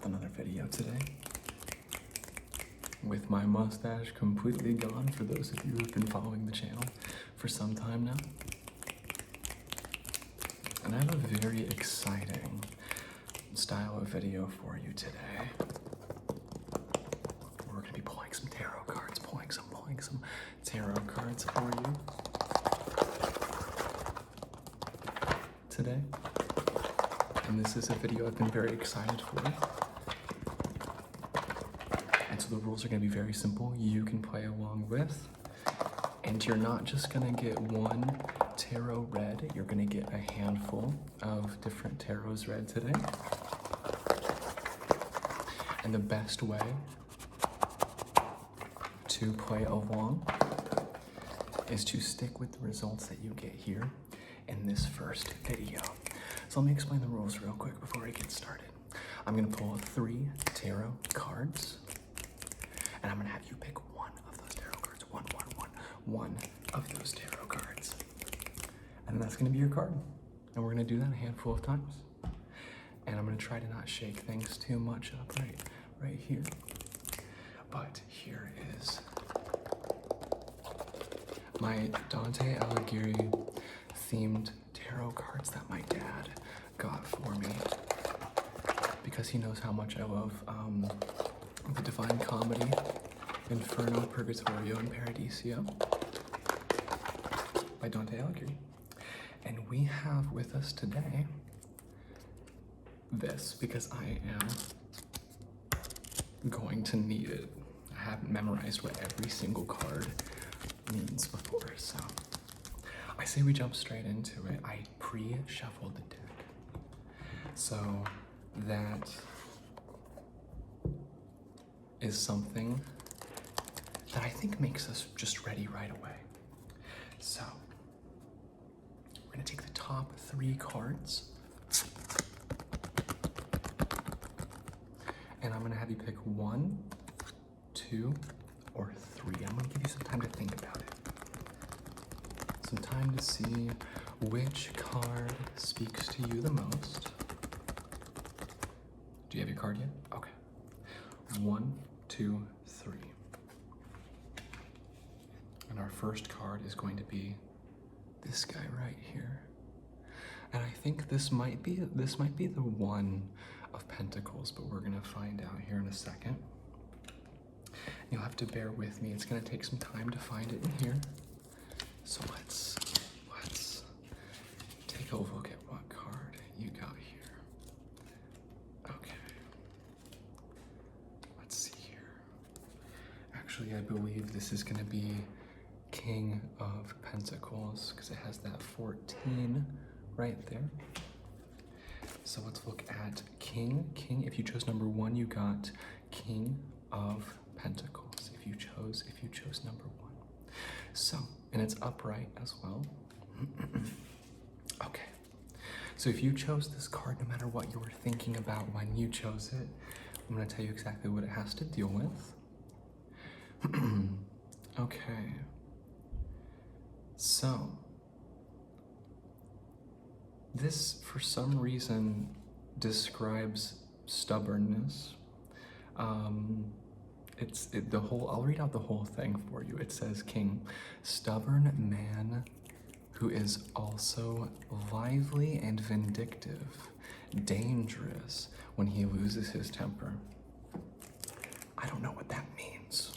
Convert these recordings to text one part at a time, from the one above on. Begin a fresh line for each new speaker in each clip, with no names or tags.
with another video today. With my mustache completely gone, for those of you who've been following the channel for some time now. And I have a very exciting style of video for you today. We're gonna be pulling some tarot cards, pulling some tarot cards for you today. And this is a video I've been very excited for. And so the rules are gonna be very simple. You can play along with, and you're not just gonna get one tarot read, you're gonna get a handful of different tarots read today. And the best way to play along is to stick with the results that you get here in this first video. So let me explain the rules real quick before I get started. I'm gonna pull 3 tarot cards, and I'm gonna have you pick one of those tarot cards. One of those tarot cards. And that's gonna be your card. And we're gonna do that a handful of times. And I'm gonna try to not shake things too much up right here. But here is my Dante Alighieri themed tarot cards that my dad got for me because he knows how much I love the Divine Comedy, Inferno, Purgatorio, and Paradiso by Dante Alighieri. And we have with us today this, because I am going to need it. I haven't memorized what every single card means before, so I say we jump straight into it. I pre-shuffled the deck so that is something that I think makes us just ready right away. So we're gonna take the top 3 cards, and I'm gonna have you pick 1, 2, or 3. I'm gonna give you some time to think about it. Some time to see which card speaks to you the most. Do you have your card yet? Okay. 1, 2, 3. And our first card is going to be this guy right here. And I think this might be the One of Pentacles, but we're gonna find out here in a second. You'll have to bear with me. It's gonna take some time to find it in here. So let's take a look at what card you got here. Okay. Let's see here. Actually, I believe this is gonna be King of Pentacles because it has that 14 right there. So let's look at King. If you chose number 1, you got King of Pentacles. If you chose number 1. So, and it's upright as well. Okay. So if you chose this card, no matter what you were thinking about when you chose it, I'm gonna tell you exactly what it has to deal with. Okay. So, this, for some reason, describes stubbornness. I'll read out the whole thing for you. It says, King, stubborn man who is also lively and vindictive, dangerous when he loses his temper. I don't know what that means.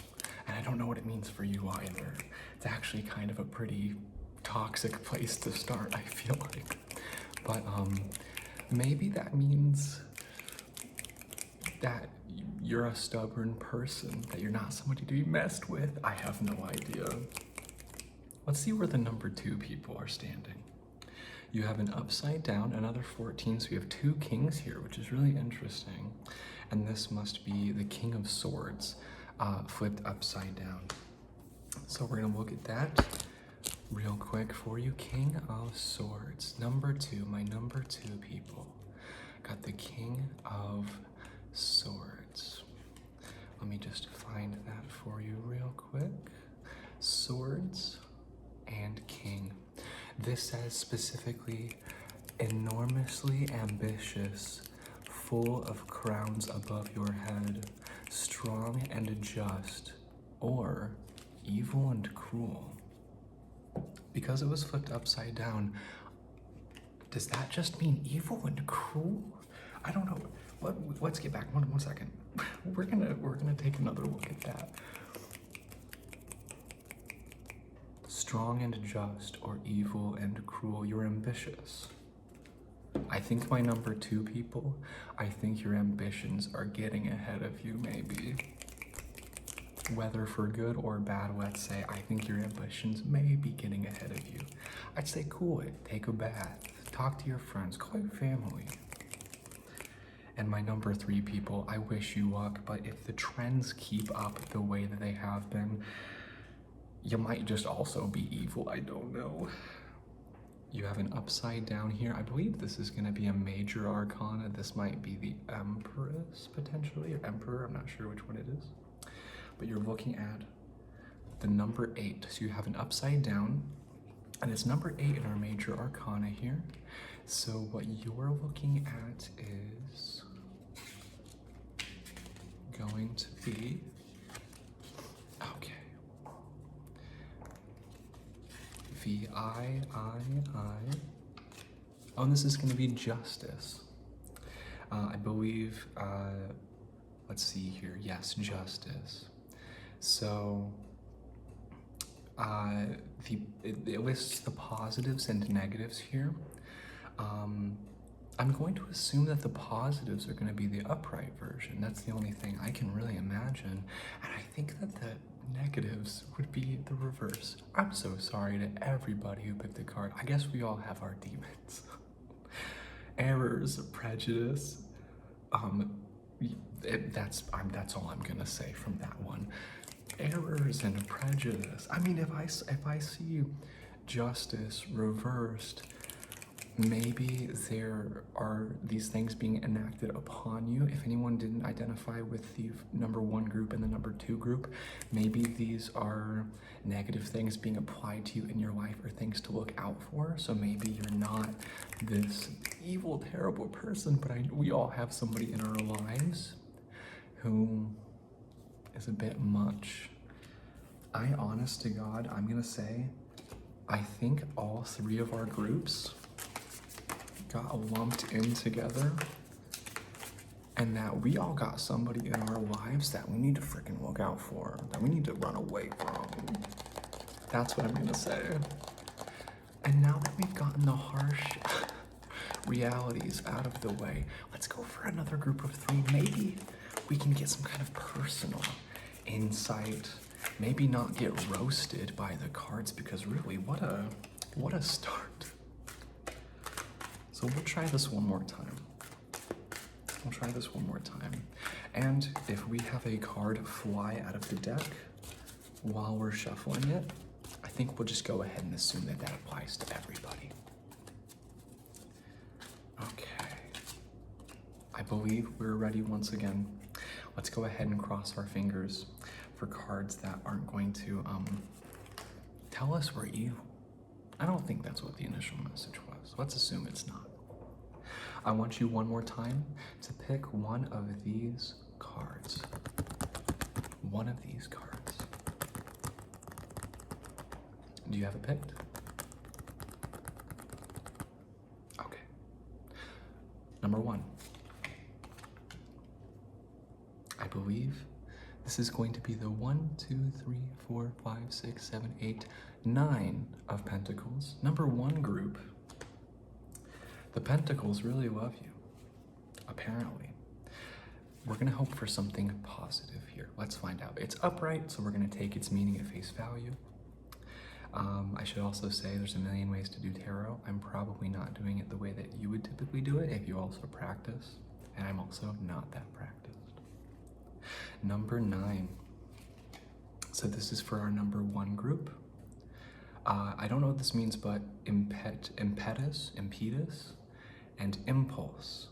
And I don't know what it means for you either. It's actually kind of a pretty toxic place to start, I feel like. But maybe that means that you're a stubborn person, that you're not somebody to be messed with. I have no idea. Let's see where the number 2 people are standing. You have an upside down, another 14, so you have 2 kings here, which is really interesting. And this must be the King of Swords, flipped upside down. So we're gonna look at that real quick for you. King of Swords, number 2, my number 2 people. Got the King of Swords. Let me just find that for you real quick. Swords and King. This says specifically enormously ambitious, full of crowns above your head, strong and just, or evil and cruel. Because it was flipped upside down, does that just mean evil and cruel? I don't know. Let's get back one second. We're gonna take another look at that. Strong and just, or evil and cruel. You're ambitious. I think my number 2 people, I think your ambitions are getting ahead of you, maybe. Whether for good or bad, let's say, I think your ambitions may be getting ahead of you. I'd say cool it, take a bath, talk to your friends, call your family. And my number 3 people, I wish you luck, but if the trends keep up the way that they have been, you might just also be evil, I don't know. You have an upside down here. I believe this is gonna be a major arcana. This might be the Empress, potentially, or Emperor, I'm not sure which one it is. But you're looking at the number 8. So you have an upside down, and it's number 8 in our major arcana here. So what you're looking at is going to be, okay, VIII. Oh, and this is going to be justice. I believe, let's see here. Yes, justice. So, it lists the positives and negatives here. I'm going to assume that the positives are going to be the upright version. That's the only thing I can really imagine. And I think that the negatives would be the reverse. I'm so sorry to everybody who picked the card. I guess we all have our demons. Errors, prejudice. That's all I'm gonna say from that one. Errors and prejudice. I mean, if I see justice reversed, maybe there are these things being enacted upon you. If anyone didn't identify with the number 1 group and the number 2 group, maybe these are negative things being applied to you in your life, or things to look out for. So maybe you're not this evil, terrible person, but we all have somebody in our lives who is a bit much. Honest to God, I'm gonna say, I think all 3 of our groups got lumped in together, and that we all got somebody in our lives that we need to freaking look out for, that we need to run away from. That's what I'm gonna say. And now that we've gotten the harsh realities out of the way, let's go for another group of 3. Maybe we can get some kind of personal insight. Maybe not get roasted by the cards, because really, what a start. So we'll try this one more time. And if we have a card fly out of the deck while we're shuffling it, I think we'll just go ahead and assume that applies to everybody. Okay. I believe we're ready once again. Let's go ahead and cross our fingers for cards that aren't going to tell us we're evil. I don't think that's what the initial message was. Let's assume it's not. I want you one more time to pick one of these cards. One of these cards. Do you have it picked? Okay. Number 1. I believe this is going to be the 1, 2, 3, 4, 5, 6, 7, 8, 9 of Pentacles. Number 1 group. The Pentacles really love you, apparently. We're gonna hope for something positive here. Let's find out. It's upright, so we're gonna take its meaning at face value. I should also say there's a million ways to do tarot. I'm probably not doing it the way that you would typically do it if you also practice, and I'm also not that practiced. Number 9. So this is for our number 1 group. I don't know what this means, but impetus, and impulse.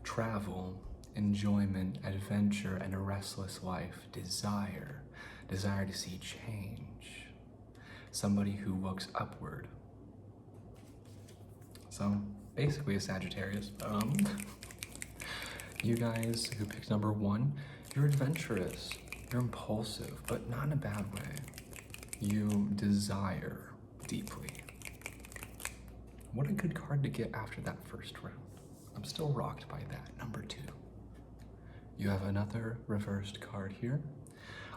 Travel, enjoyment, adventure, and a restless life. Desire to see change. Somebody who looks upward. So basically a Sagittarius. You guys who picked number 1, you're adventurous, you're impulsive, but not in a bad way. You desire deeply. What a good card to get after that first round. I'm still rocked by that. Number 2. You have another reversed card here.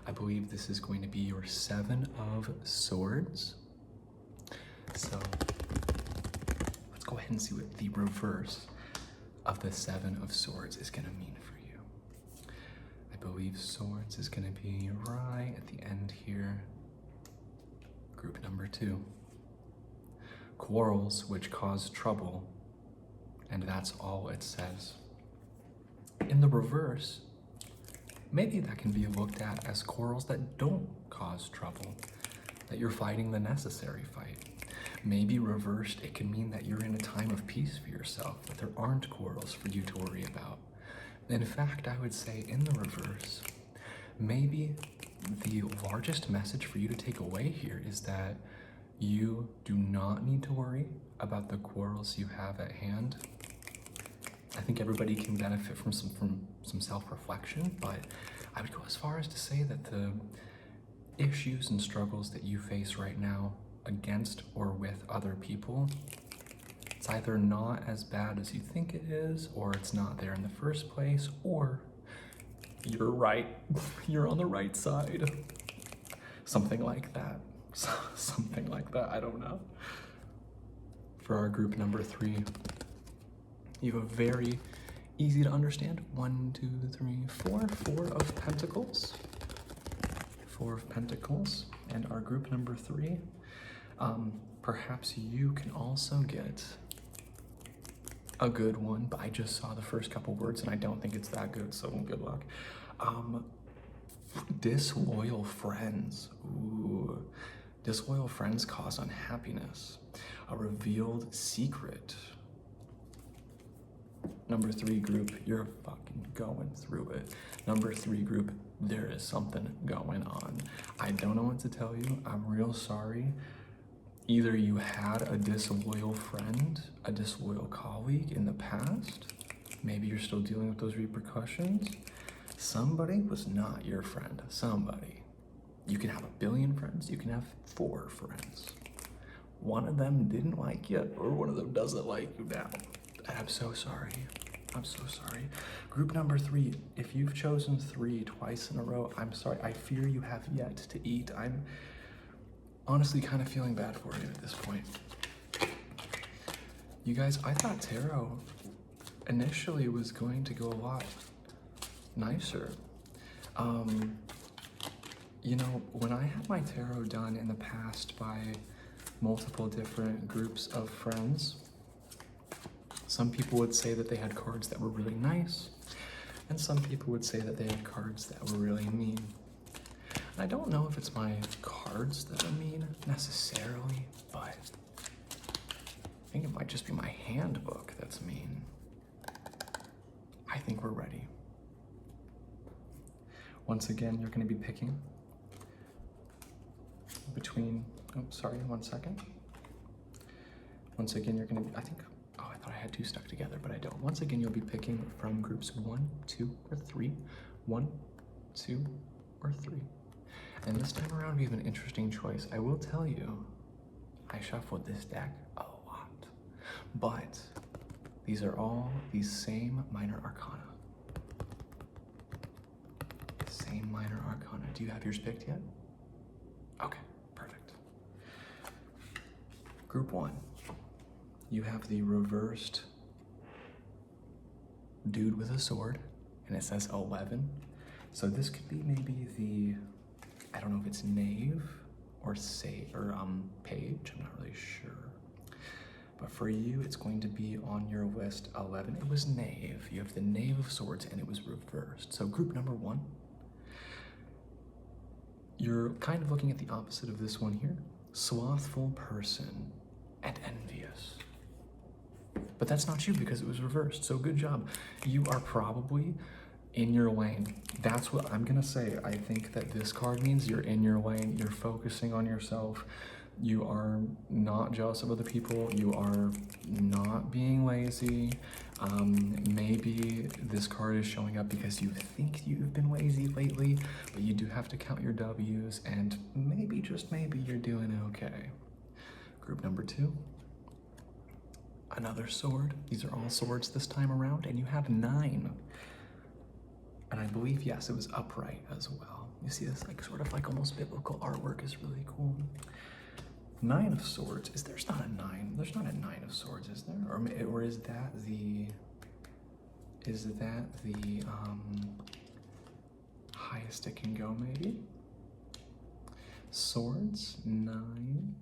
I believe this is going to be your 7 of Swords. So let's go ahead and see what the reverse of the 7 of Swords is going to mean for you. I believe Swords is going to be right at the end here. Group number 2. Quarrels which cause trouble, and that's all it says. In the reverse, maybe that can be looked at as quarrels that don't cause trouble, that you're fighting the necessary fight. Maybe reversed, it can mean that you're in a time of peace for yourself, that there aren't quarrels for you to worry about. In fact, I would say in the reverse, maybe the largest message for you to take away here is that you do not need to worry about the quarrels you have at hand. I think everybody can benefit from some self-reflection, but I would go as far as to say that the issues and struggles that you face right now against or with other people, it's either not as bad as you think it is, or it's not there in the first place, or you're right, you're on the right side. Something like that. Something like that, I don't know. For our group number 3, you have a very easy to understand 1, 2, 3, 4, 4 of Pentacles. 4 of Pentacles. And our group number 3, perhaps you can also get a good one, but I just saw the first couple words and I don't think it's that good, so good luck. Disloyal friends. Ooh. Disloyal friends cause unhappiness. A revealed secret. Number 3 group, you're fucking going through it. Number 3 group, there is something going on. I don't know what to tell you. I'm real sorry. Either you had a disloyal friend, a disloyal colleague in the past. Maybe you're still dealing with those repercussions. Somebody was not your friend. Somebody. You can have 1 billion friends. You can have 4 friends. One of them didn't like you, or one of them doesn't like you now. And I'm so sorry. I'm so sorry. Group number 3, if you've chosen 3 twice in a row, I'm sorry. I fear you have yet to eat. I'm honestly kind of feeling bad for you at this point. You guys, I thought tarot initially was going to go a lot nicer. You know, when I had my tarot done in the past by multiple different groups of friends, some people would say that they had cards that were really nice, and some people would say that they had cards that were really mean. And I don't know if it's my cards that are mean necessarily, but I think it might just be my handbook that's mean. I think we're ready. Once again, you're going to be picking between, oh, sorry, 1 second. Once again, you're going to be, I thought I had 2 stuck together, but I don't. Once again, you'll be picking from groups 1, 2, or 3. 1, 2, or 3. And this time around, we have an interesting choice. I will tell you, I shuffled this deck a lot, but these are all these same minor arcana. Same minor arcana. Do you have yours picked yet? Okay, perfect. Group 1, you have the reversed dude with a sword, and it says 11. So this could be maybe the, I don't know if it's knave or page, I'm not really sure. But for you, it's going to be on your list 11. It was knave. You have the knave of swords, and it was reversed. So group number 1, you're kind of looking at the opposite of this one here. Slothful person and envious. But that's not you because it was reversed, so good job. You are probably in your lane. That's what I'm gonna say. I think that this card means you're in your lane, you're focusing on yourself. You are not jealous of other people. You are not being lazy. Maybe this card is showing up because you think you've been lazy lately, but you do have to count your W's, and maybe, just maybe, you're doing okay. Group number 2. Another sword. These are all swords this time around, and you have 9. And I believe, yes, it was upright as well. You see this like sort of like almost biblical artwork is really cool. 9 of swords. There's not a 9. There's not a 9 of swords, is there? Or is that the highest it can go, maybe? Swords, 9.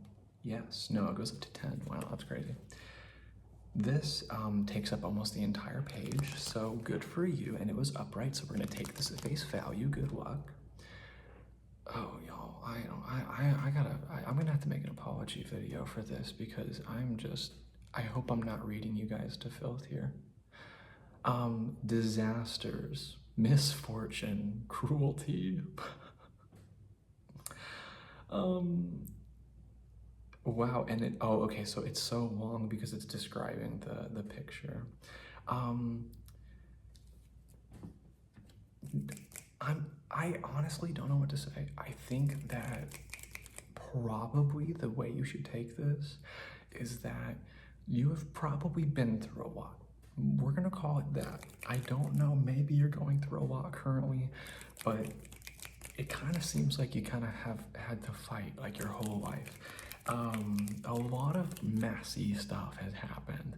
Yes. No, it goes up to 10. Wow, that's crazy. This takes up almost the entire page, so good for you. And it was upright, so we're gonna take this at face value. Good luck. Oh, y'all, I'm gonna have to make an apology video for this because I hope I'm not reading you guys to filth here. Disasters, misfortune, cruelty. Wow, and okay, so it's so long because it's describing the picture. I honestly don't know what to say. I think that probably the way you should take this is that you have probably been through a lot. We're gonna call it that. I don't know, maybe you're going through a lot currently, but it kind of seems like you kind of have had to fight like your whole life. A lot of messy stuff has happened.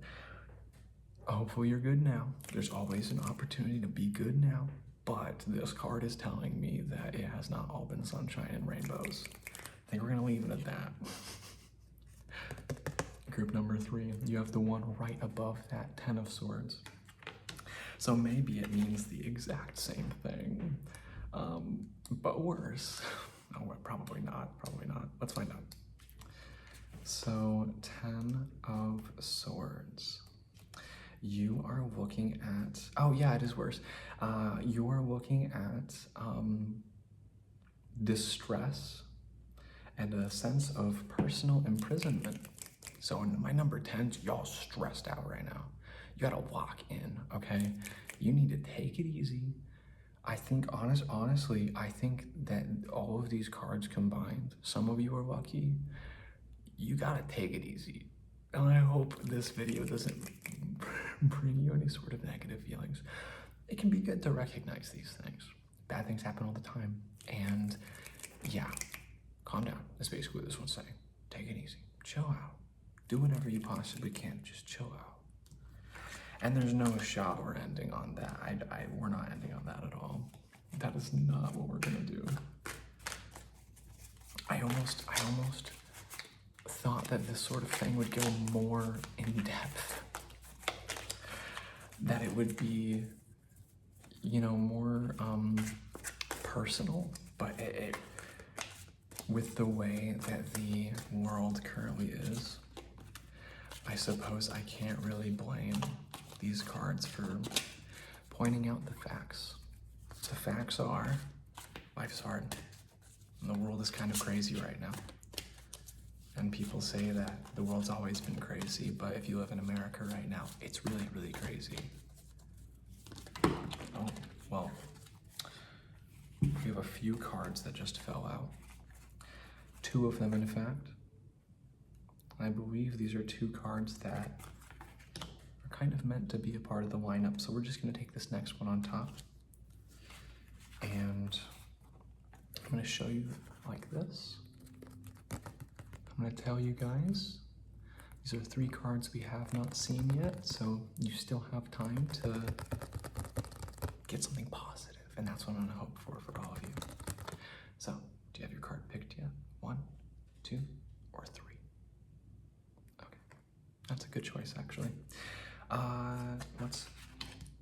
Hopefully you're good now. There's always an opportunity to be good now, but this card is telling me that it has not all been sunshine and rainbows. I think we're gonna leave it at that. Group number 3, you have the one right above that 10 of swords. So maybe it means the exact same thing, but worse. Oh, probably not, Let's find out. So 10 of swords. You are looking at, oh yeah, it is worse. You are looking at distress and a sense of personal imprisonment. So in my number 10s, y'all stressed out right now. You gotta lock in, okay? You need to take it easy. I think, honestly, I think that all of these cards combined, some of you are lucky, you gotta take it easy. And I hope this video doesn't bring you any sort of negative feelings. It can be good to recognize these things. Bad things happen all the time. And yeah, calm down. That's basically what this one's saying. Take it easy, chill out. Do whatever you possibly can, just chill out. And there's no shot we're ending on that. We're not ending on that at all. That is not what we're gonna do. I almost thought that this sort of thing would go more in depth. That it would be, you know, more personal, but with the way that the world currently is, I suppose I can't really blame these cards for pointing out the facts. The facts are, life's hard, and the world is kind of crazy right now. And people say that the world's always been crazy, but if you live in America right now, it's really, really crazy. Oh, well, we have a few cards that just fell out. 2 of them, in fact. I believe these are 2 cards that are kind of meant to be a part of the lineup, so we're just gonna take this next one on top. And I'm gonna show you like this. I'm gonna tell you guys, these are 3 cards we have not seen yet, so you still have time to get something positive, and that's what I'm gonna hope for all of you. So, do you have your card picked yet? 1, 2, or 3? Okay, that's a good choice, actually. Let's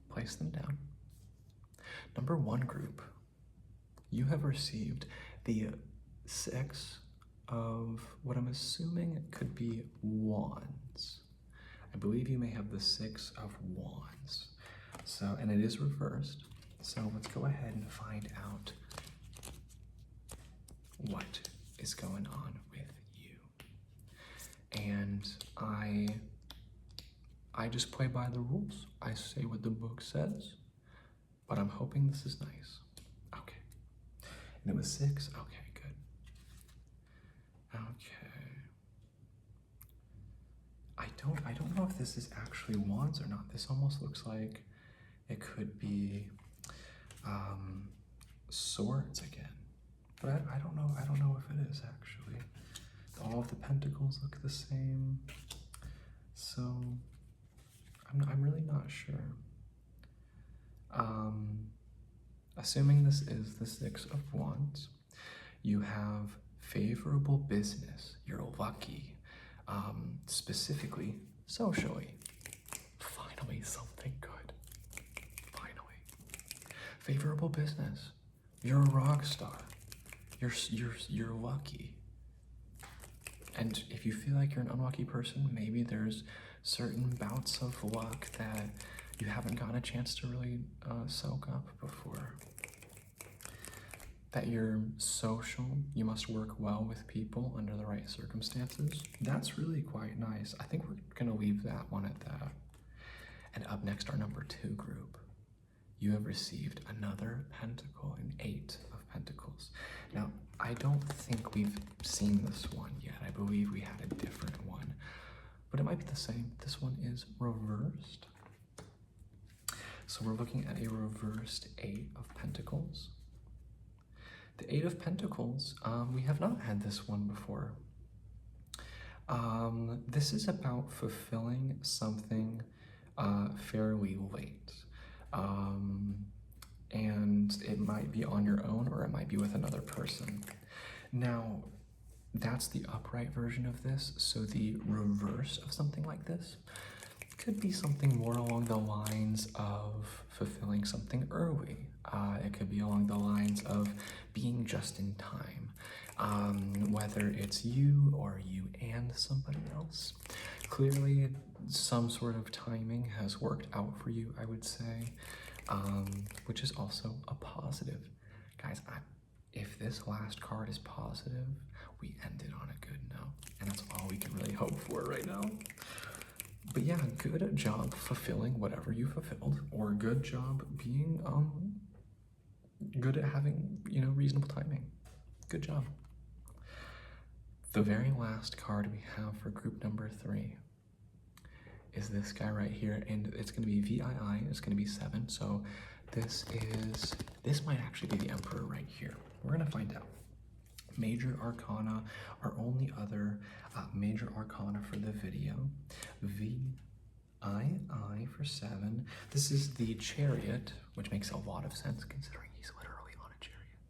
place them down. Number 1 group, you have received the 6 of what I'm assuming could be wands. I believe you may have the 6 of wands. So, and it is reversed. So let's go ahead and find out what is going on with you. and I just play by the rules. I say what the book says, but I'm hoping this is nice. Okay. And it was 6? Okay, good. Okay. I don't know if this is actually wands or not. This almost looks like it could be swords again. But I don't know. I don't know if it is actually. All of the pentacles look the same. So I'm really not sure. Assuming this is the 6 of Wands, you have favorable business. You're lucky. Specifically, socially. Finally, something good. Finally. Favorable business. You're a rock star. You're lucky. And if you feel like you're an unlucky person, maybe there's certain bouts of luck that you haven't gotten a chance to really soak up before. That you're social, you must work well with people under the right circumstances. That's really quite nice. I think we're gonna leave that one at that. And up next, our number 2 group. You have received another pentacle, an 8 of pentacles. Now, I don't think we've seen this one yet. I believe we had a different one, but it might be the same. This one is reversed. So we're looking at a reversed 8 of pentacles. The 8 of pentacles, we have not had this one before. This is about fulfilling something fairly late. And it might be on your own or it might be with another person. Now, that's the upright version of this. So the reverse of something like this could be something more along the lines of fulfilling something early. It could be along the lines of being just in time. Whether it's you or you and somebody else. Clearly, some sort of timing has worked out for you, I would say, which is also a positive. Guys, if this last card is positive, we ended on a good note, and that's all we can really hope for right now. But yeah, good job fulfilling whatever you fulfilled, or good job being good at having, reasonable timing. Good job. The very last card we have for group number 3 is this guy right here, and it's going to be VII. It's going to be 7. So this might actually be the Emperor right here. We're going to find out. Major Arcana, our only other major arcana for the video. VII for 7. This is the Chariot, which makes a lot of sense considering he's literally on a chariot.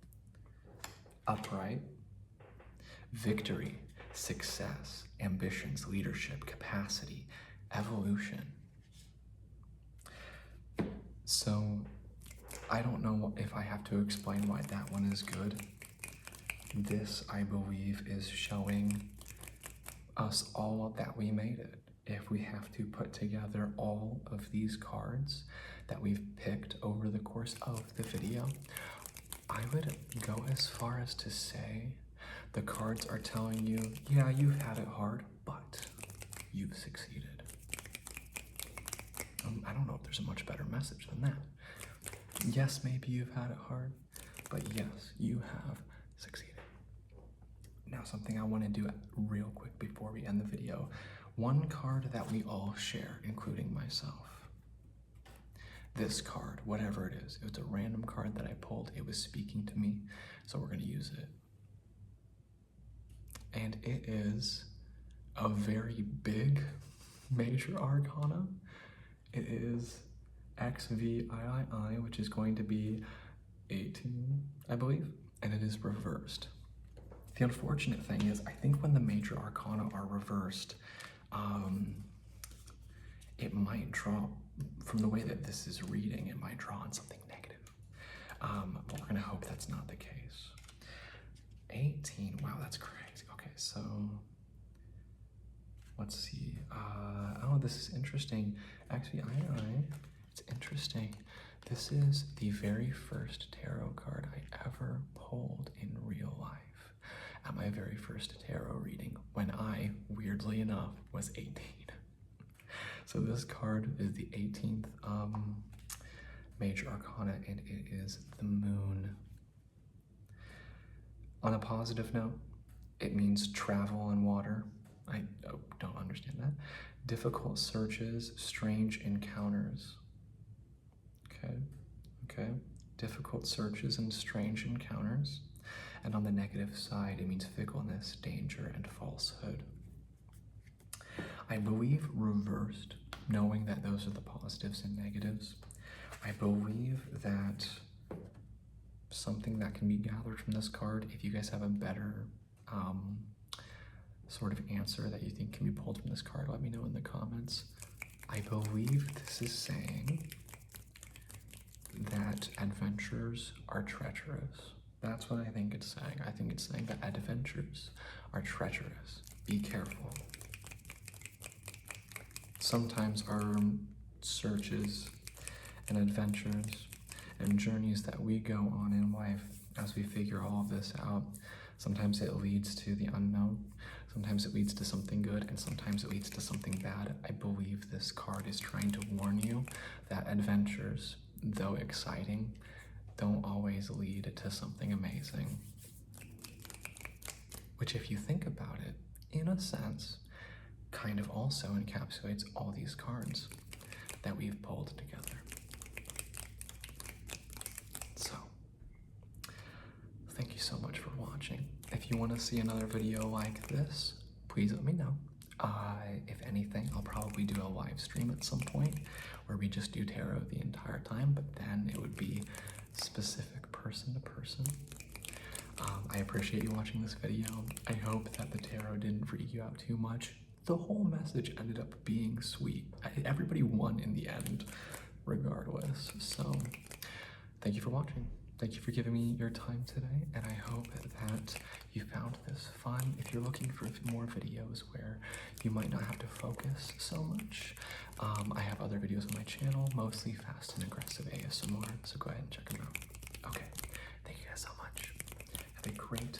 Upright. Victory, success, ambitions, leadership, capacity, evolution. So I don't know if I have to explain why that one is good. This, I believe, is showing us all that we made it. If we have to put together all of these cards that we've picked over the course of the video, I would go as far as to say the cards are telling you, yeah, you've had it hard, but you've succeeded. I don't know if there's a much better message than that. Yes, maybe you've had it hard, but yes, you have succeeded. Now, something I want to do real quick before we end the video. One card that we all share, including myself. This card, whatever it is, it was a random card that I pulled. It was speaking to me, so we're going to use it. And it is a very big major arcana. It is XVIII, which is going to be 18, I believe, and it is reversed. The unfortunate thing is, I think when the major arcana are reversed, it might draw, from the way that this is reading, it might draw on something negative. But we're gonna hope that's not the case. 18, wow, that's crazy. Okay, so let's see. Oh, this is interesting. XVIII, it's interesting. This is the very first tarot card I ever pulled in real life. at my very first tarot reading when I, weirdly enough, was 18. So this card is the 18th major arcana, and it is the Moon. On a positive note, it means travel on water. I don't understand that. Difficult searches, strange encounters. Okay. Difficult searches and strange encounters. And on the negative side, it means fickleness, danger, and falsehood. I believe reversed, knowing that those are the positives and negatives. I believe that something that can be gathered from this card, if you guys have a better sort of answer that you think can be pulled from this card, let me know in the comments. I believe this is saying that adventures are treacherous. That's what I think it's saying. I think it's saying that adventures are treacherous. Be careful. Sometimes our searches and adventures and journeys that we go on in life as we figure all of this out, sometimes it leads to the unknown, sometimes it leads to something good, and sometimes it leads to something bad. I believe this card is trying to warn you that adventures, though exciting, don't always lead to something amazing. Which, if you think about it, in a sense, kind of also encapsulates all these cards that we've pulled together. So, thank you so much for watching. If you want to see another video like this, please let me know. If anything, I'll probably do a live stream at some point where we just do tarot the entire time, but then it would be specific person to person. I appreciate you watching this video. I hope that the tarot didn't freak you out too much. The whole message ended up being sweet. Everybody won in the end, regardless. So, thank you for watching. Thank you for giving me your time today, and I hope that you found this fun. If you're looking for more videos where you might not have to focus so much, I have other videos on my channel, mostly fast and aggressive ASMR, so go ahead and check them out. Okay, thank you guys so much. Have a great